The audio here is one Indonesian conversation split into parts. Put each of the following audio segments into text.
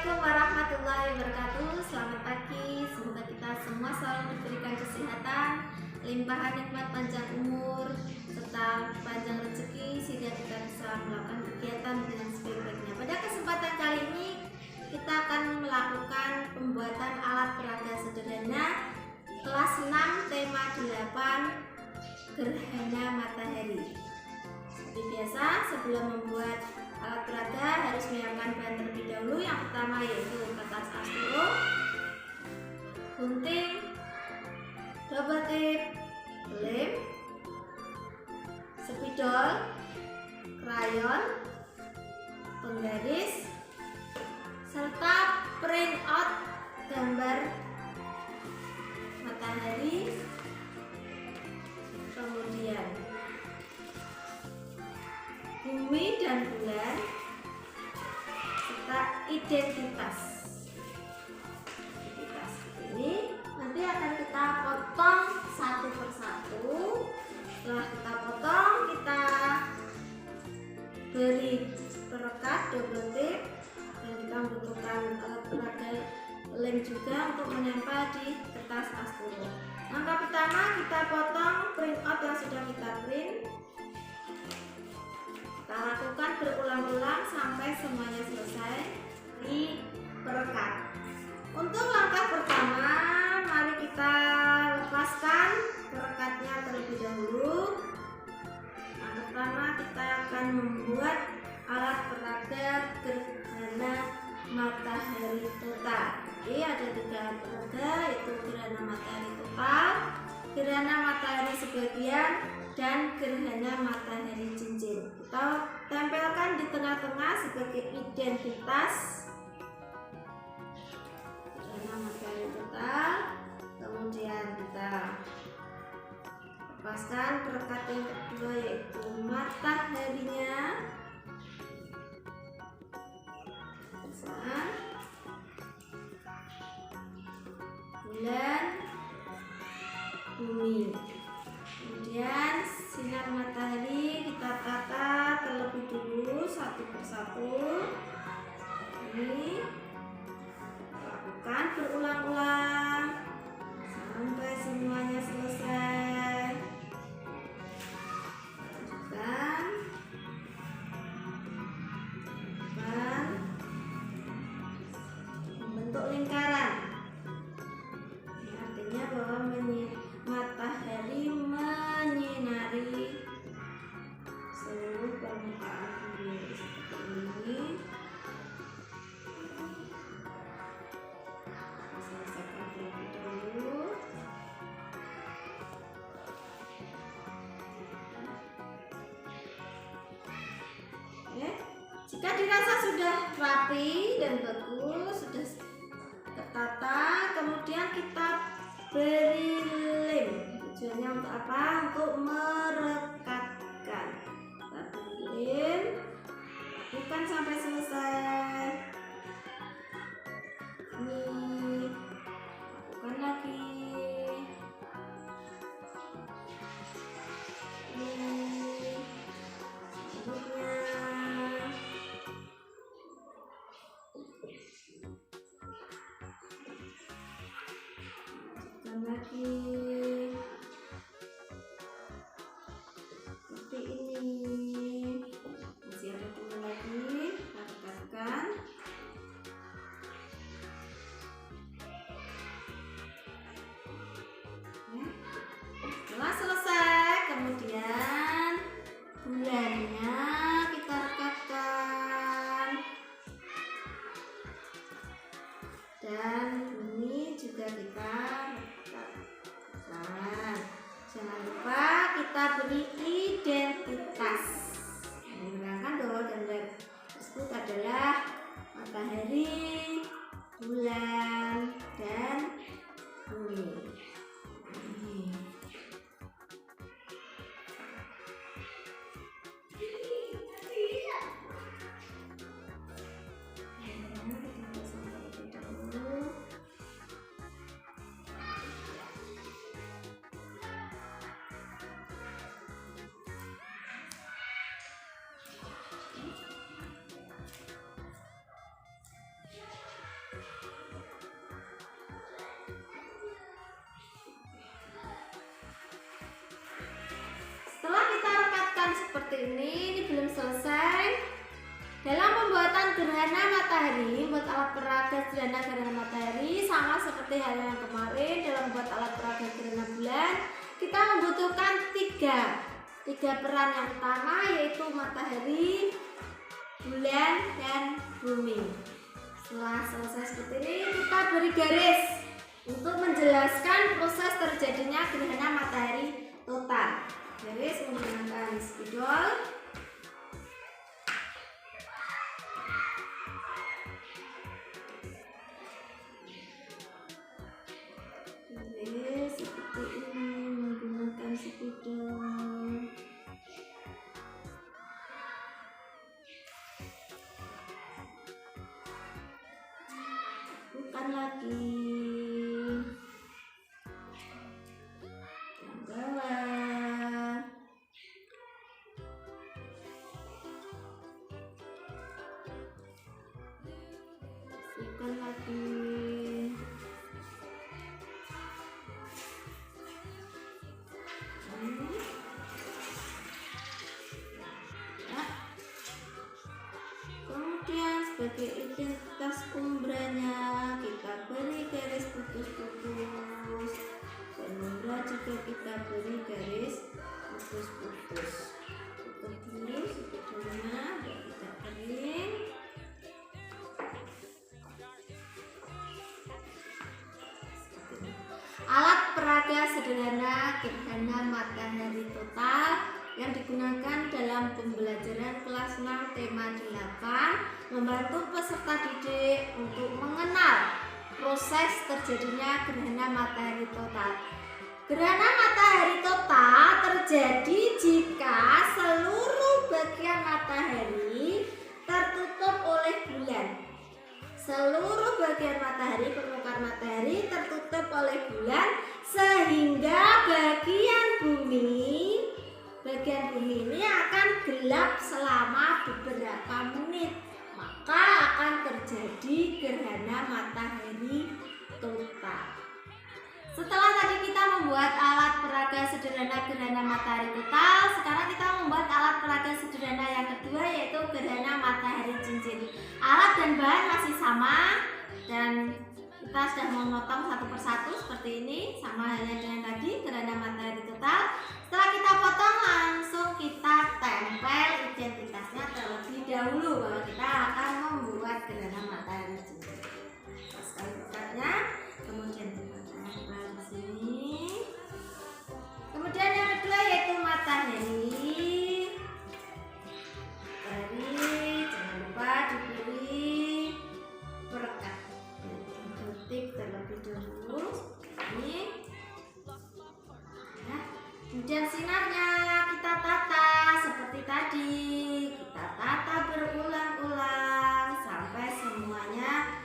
Assalamualaikum warahmatullahi wabarakatuh. Selamat pagi, semoga kita semua selalu diberikan kesehatan, limpahan nikmat, panjang umur, serta panjang rezeki sehingga kita bisa melakukan kegiatan dengan sebaik-baiknya. Pada kesempatan kali ini kita akan melakukan pembuatan alat peraga sederhana kelas 6 tema 8 gerhana matahari. Seperti biasa, sebelum membuat alat peraga harus menyiapkan bahan terlebih dahulu. Yang pertama yaitu kertas astro, gunting, double tip, lem, spidol, krayon, penggaris, serta print out gambar matahari, kemudian bumi dan bulan, serta identitas ini nanti akan kita potong satu persatu. Setelah kita potong, kita beri perekat double tip, dan kita membutuhkan alat peraga lem juga untuk menempel di kertas astro. Langkah pertama, kita potong print out yang sudah kita print. Kita lakukan berulang-ulang sampai semuanya selesai di perekat. Untuk langkah pertama, mari kita lepaskan perekatnya terlebih dahulu. Langkah pertama, kita akan membuat alat peraga gerhana matahari total. Jadi ada 3 alat peraga, yaitu gerhana matahari total, gerhana matahari sebagian, dan gerhana matahari cincin. Kita tempelkan di tengah-tengah sebagai identitas gerhana matahari total. Kemudian kita lepaskan perekat yang kedua, yaitu mataharinya. Bulan, bumi. Kemudian sinar matahari kita tata terlebih dulu satu persatu. Ini lakukan berulang-ulang sampai semuanya selesai. Lanjutkan. Membentuk lingkaran. Ini artinya bahwa matahari menyinari seluruh permukaan bumi seperti ini. Selesaikan terlebih dahulu. Oke. Jika dirasa sudah rapi dan bagus, sudah tertata, kemudian kita beri lem. Tujuannya untuk apa? Untuk merekatkan. Kita beri lem, lakukan sampai selesai. Ini lakukan lagi. Ini selanjutnya. Lagi seperti ini. Masih ada 2 lagi, kita rekatkan. Setelah selesai, kemudian bulannya kita rekatkan, dan bumi juga kita rekatkan. Jangan lupa kita beri identitas, menerangkan bahwa gambar tersebut adalah matahari, bulan, dan bumi. seperti ini belum selesai. Dalam pembuatan gerhana matahari, buat alat peraga gerhana matahari sama seperti hal yang kemarin. Dalam membuat alat peraga gerhana bulan, kita membutuhkan tiga peran yang utama, yaitu matahari, bulan, dan bumi. Setelah selesai seperti ini, kita beri garis untuk menjelaskan proses terjadinya gerhana matahari total. Garis menggunakan spidol. Garis seperti ini menggunakan spidol. Bukan lagi yang bawah. Bukan lagi. Kemudian sebagai identitas umbranya kita beri garis putus-putus, dan umbra juga kita beri garis putus-putus. Tutup dulu sebetulnya biar tidak kering. Alat peraga sederhana gerhana matahari total yang digunakan dalam pembelajaran kelas 6 tema 8 membantu peserta didik untuk mengenal proses terjadinya gerhana matahari total. Gerhana matahari total terjadi jika seluruh bagian matahari tertutup oleh bulan. Seluruh bagian matahari, permukaan matahari tertutup oleh bulan, sehingga bagian bumi ini akan gelap selama beberapa menit. Maka akan terjadi gerhana matahari total. Setelah tadi kita membuat alat peraga sederhana gerhana matahari total, sekarang kita membuat alat peraga sederhana yang kedua, yaitu gerhana matahari cincin. Alat dan bahan masih sama, dan kita sudah memotong satu persatu seperti ini, sama halnya dengan tadi gerhana matahari total. Setelah kita potong, langsung kita tempel identitasnya terlebih dahulu bahwa kita akan membuat gerhana matahari cincin. Sekali bekatnya, kemudian kita tempel di sini. Kemudian yang kedua yaitu matahari. Jangan lupa diberi perekat, ketik terlebih dahulu ini. Nah, kemudian sinarnya kita tata seperti tadi. Kita tata berulang-ulang sampai semuanya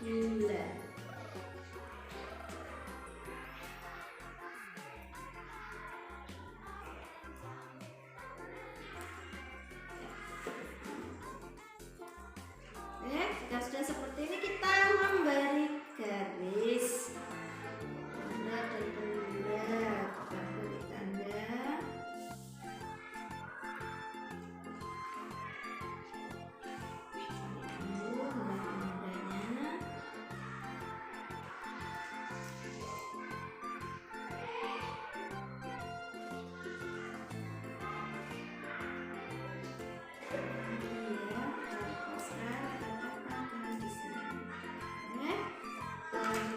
bulan. Jika sudah seperti ini, kita memberi garis tanda dan tanda. Kita beri tanda.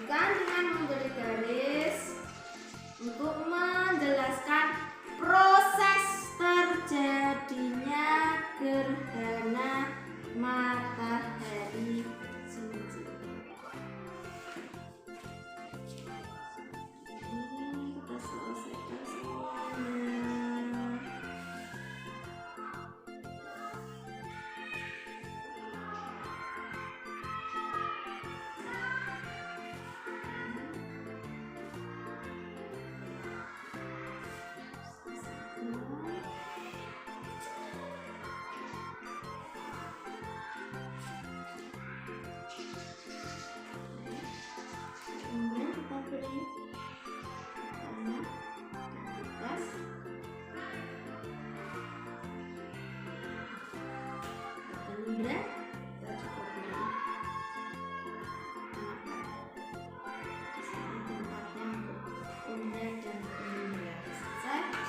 Dengan memberi garis untuk menjelaskan proses terjadinya gerhana matahari cincin. Ini kita selesaikan semuanya. Kemudian kita beri tanda atas. Kemudian kita juga beri di sini tempatnya untuk bunda dan bunda. Selesai.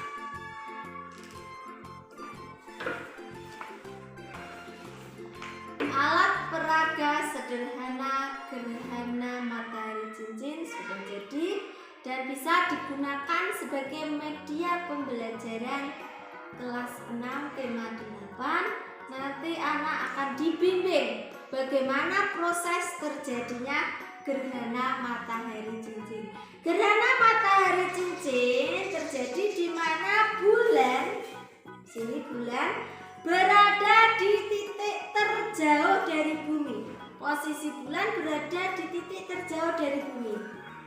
Alat peraga sederhana gerhana matahari cincin sudah jadi dan bisa digunakan sebagai media pembelajaran kelas 6 tema 8. Nanti anak akan dibimbing bagaimana proses terjadinya gerhana matahari cincin. Gerhana matahari cincin terjadi di mana bulan, sini bulan, berada di titik terjauh dari bumi. Posisi bulan berada di titik terjauh dari bumi.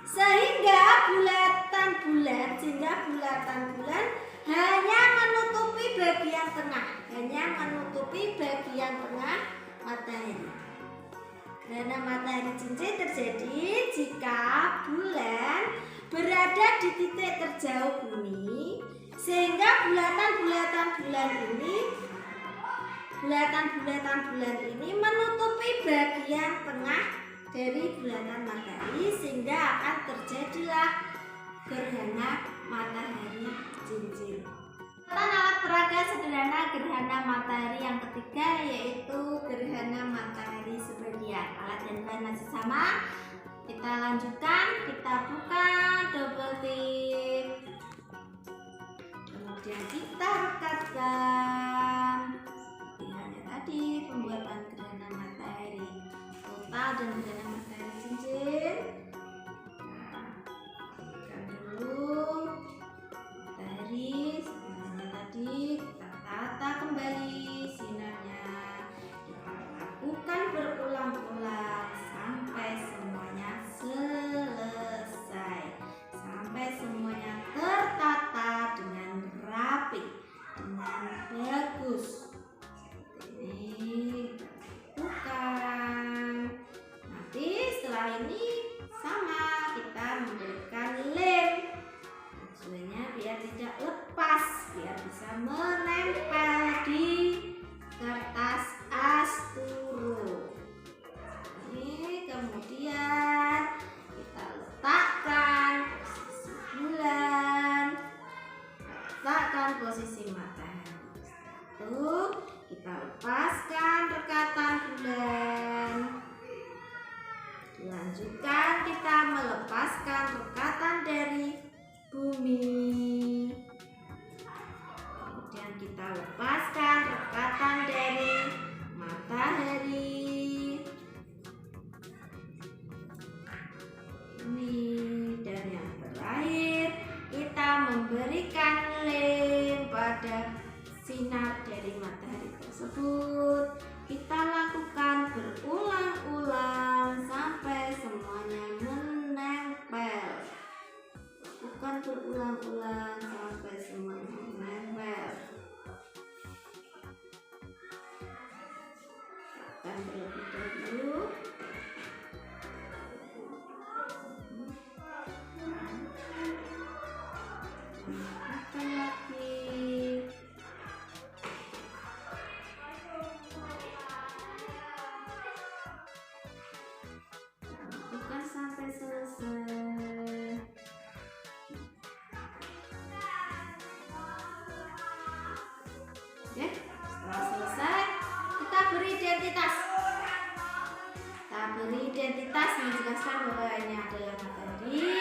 Sehingga bulatan bulan hanya menutupi bagian tengah, matahari. Gerhana matahari cincin terjadi jika bulan berada di titik terjauh bumi, sehingga bulatan bulan ini menutupi bagian tengah dari bulatan matahari, sehingga akan terjadilah gerhana matahari cincin. Alat peraga sederhana gerhana matahari yang ketiga yaitu gerhana matahari sebagian. Alat dan bahan masih sama. Kita lanjutkan, kita buka double tip. Kemudian kita rekatkan. Lihatnya tadi pembuatan gerhana matahari total dan gerhana matahari cincin. Nah, dulu matahari sinarnya tadi kita tata kembali sinarnya. Kita lakukan berulang-ulang sampai semuanya selesai, sampai semuanya tertata dengan rapi, dengan bagus. Ini bukan. Nanti setelah ini sama kita memberikan lem tujuannya biar tidak lepas, biar bisa menempel di kertas asturo. Ini kemudian kita letakkan posisi bulan, letakkan posisi matahari. Lalu kita lepaskan rekatan bulan. Dilanjutkan kita melepaskan rekatan dari bumi. Kemudian kita lepaskan rekatan dari matahari. Ini dan yang terakhir kita memberikan lem pada sinar dari matahari tersebut. Kita lakukan berulang-ulang sampai dulu. Rapikan lagi. Rapikan sampai selesai. Oke, setelah selesai kita beri identitas. Kita beri identitas menjelaskan bahwa ini adalah matahari.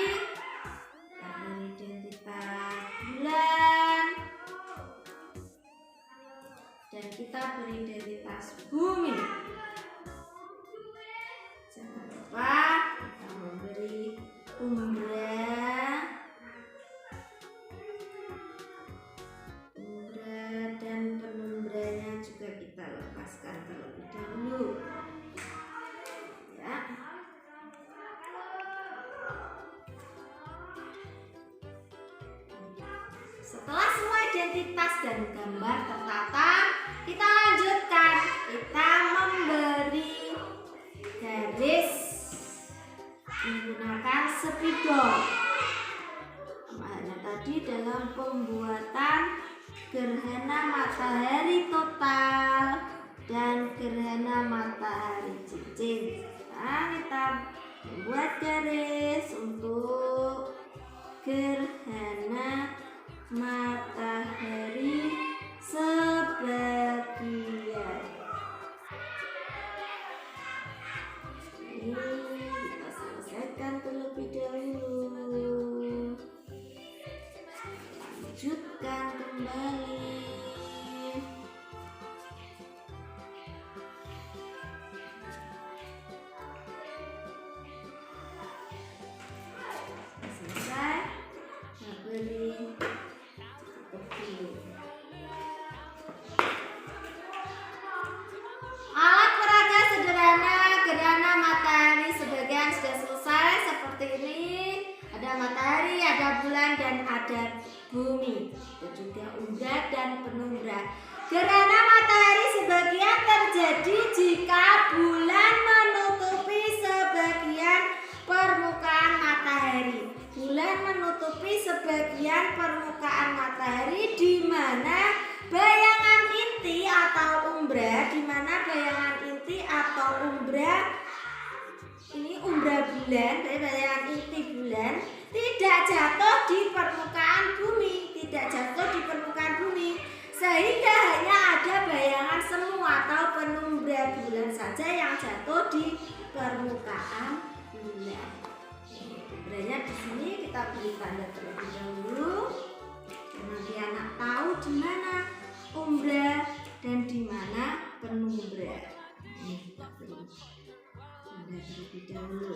Kita beri identitas bulan. Dan kita beri identitas bumi. Jangan lupa kita memberi umbra. Dan penumbranya juga kita lepaskan terlebih dahulu. Ya. Setelah semua identitas dan gambar tertata, kita lanjutkan. Kita memberi garis menggunakan spidol. Makanya tadi dalam pembuatan gerhana matahari total dan gerhana matahari cincin. Nah, kita membuat garis untuk gerhana matahari sebagian. Ini kita selesaikan terlebih dahulu. Lanjutkan kembali. Selesai. Kita beri tutup dulu. Alat peraga sederhana gerhana matahari sebagian sudah selesai seperti ini. Ada matahari, ada bulan, dan ada bumi, dan juga umbra dan penumbra. Gerhana matahari sebagian terjadi jika bulan menutupi sebagian permukaan matahari. Bulan menutupi sebagian permukaan matahari di mana bayangan inti atau umbra, di mana bayangan inti atau umbra ini umbra bulan, bayangan inti bulan tidak jatuh di permukaan bumi, sehingga hanya ada bayangan semu atau penumbra bulan saja yang jatuh di permukaan bulan. Umbranya di sini kita beri tanda terlebih dahulu, dan nanti anak tahu di mana umbra dan di mana penumbra. Ini kita beri tanda terlebih dahulu.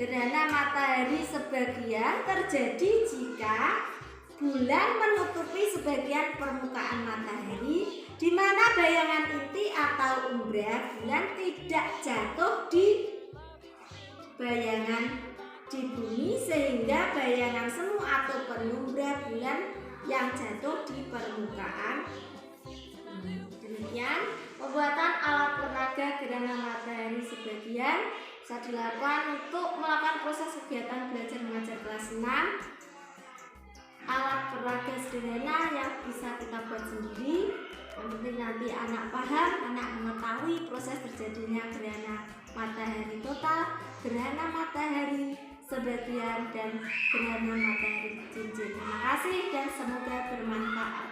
Gerhana matahari sebagian terjadi jika bulan menutupi sebagian permukaan matahari, di mana bayangan inti atau umbra bulan tidak jatuh di bayangan di bumi, sehingga bayangan semu atau penumbra bulan yang jatuh di permukaan. Demikian pembuatan alat peraga gerhana matahari sebagian bisa dilakukan untuk melakukan proses kegiatan belajar mengajar kelas 6. Alat peraga sederhana yang bisa kita buat sendiri. Yang penting nanti anak paham, anak mengetahui proses terjadinya gerhana matahari total, gerhana matahari sebagian, dan gerhana matahari cincin. Terima kasih dan semoga bermanfaat.